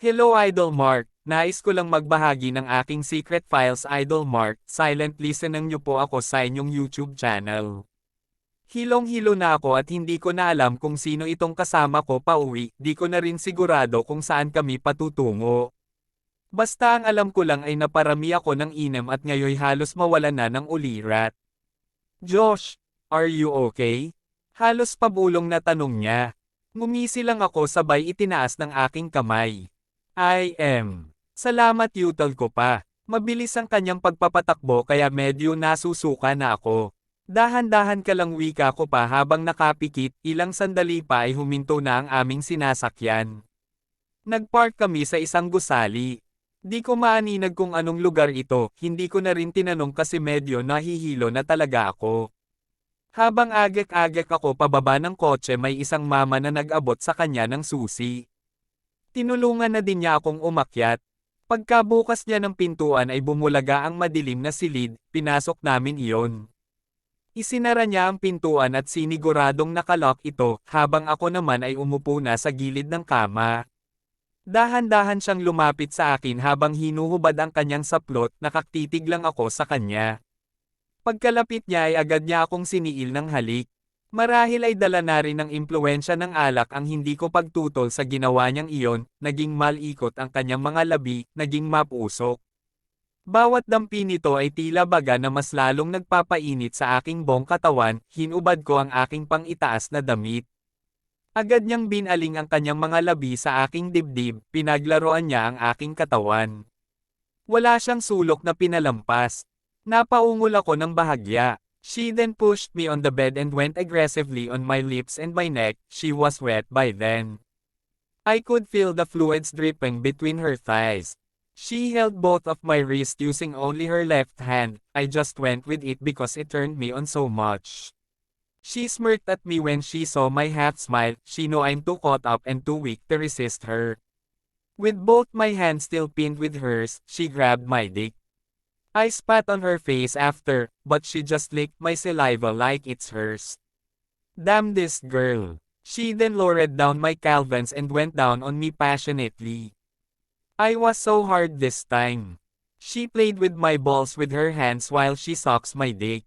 Hello Idol Mark, nais ko lang magbahagi ng aking secret files Idol Mark, silent listener niyo po ako sa inyong YouTube channel. Hilong-hilo na ako at hindi ko na alam kung sino itong kasama ko pauwi, di ko na rin sigurado kung saan kami patutungo. Basta ang alam ko lang ay naparami ako ng inem at ngayoy halos mawala na ng ulirat. Josh, are you okay? Halos pabulong na tanong niya. Ngumisi lang ako sabay itinaas ng aking kamay. I am. Salamat yutal ko pa. Mabilis ang kanyang pagpapatakbo kaya medyo nasusuka na ako. Dahan-dahan ka lang wika ko pa habang nakapikit, ilang sandali pa ay huminto na ang aming sinasakyan. Nagpark kami sa isang gusali. Di ko maaninag kung anong lugar ito, hindi ko na rin tinanong kasi medyo nahihilo na talaga ako. Habang agek-agek ako pababa ng kotse may isang mama na nag-abot sa kanya ng susi. Tinulungan na din niya akong umakyat. Pagkabukas niya ng pintuan ay bumulaga ang madilim na silid, pinasok namin iyon. Isinara niya ang pintuan at siniguradong nakalock ito, habang ako naman ay umupo na sa gilid ng kama. Dahan-dahan siyang lumapit sa akin habang hinuhubad ang kanyang saplot, nakatitig lang ako sa kanya. Pagkalapit niya ay agad niya akong siniil ng halik. Marahil ay dala na rin ng impluwensya ng alak ang hindi ko pagtutol sa ginawa niyang iyon, naging malikot ang kanyang mga labi, naging mapusok. Bawat dampi nito ay tila baga na mas lalong nagpapainit sa aking buong katawan, hinubad ko ang aking pang-itaas na damit. Agad niyang binaling ang kanyang mga labi sa aking dibdib, pinaglaruan niya ang aking katawan. Wala siyang sulok na pinalampas. Napaungol ako ng bahagya. She then pushed me on the bed and went aggressively on my lips and my neck, she was wet by then. I could feel the fluids dripping between her thighs. She held both of my wrists using only her left hand, I just went with it because it turned me on so much. She smirked at me when she saw my half smile, she knew I'm too caught up and too weak to resist her. With both my hands still pinned with hers, she grabbed my dick. I spat on her face after, but she just licked my saliva like it's hers. Damn this girl. She then lowered down my calvins and went down on me passionately. I was so hard this time. She played with my balls with her hands while she sucks my dick.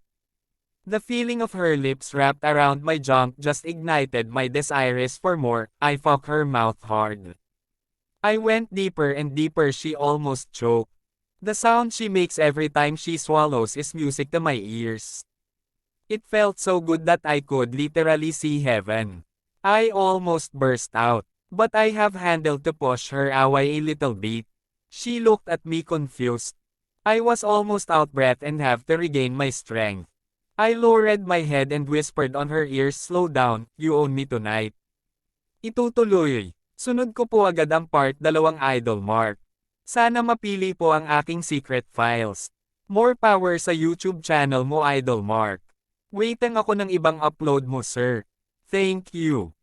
The feeling of her lips wrapped around my junk just ignited my desires for more, I fuck her mouth hard. I went deeper and deeper, she almost choked. The sound she makes every time she swallows is music to my ears. It felt so good that I could literally see heaven. I almost burst out, but I have handled to push her away a little bit. She looked at me confused. I was almost out breath and have to regain my strength. I lowered my head and whispered on her ears, slow down, you own me tonight. Itutuloy. Sunod ko po agad ang part 2 Idol Mark. Sana mapili po ang aking secret files. More power sa YouTube channel mo Idol Mark. Waiting ako ng ibang upload mo sir. Thank you.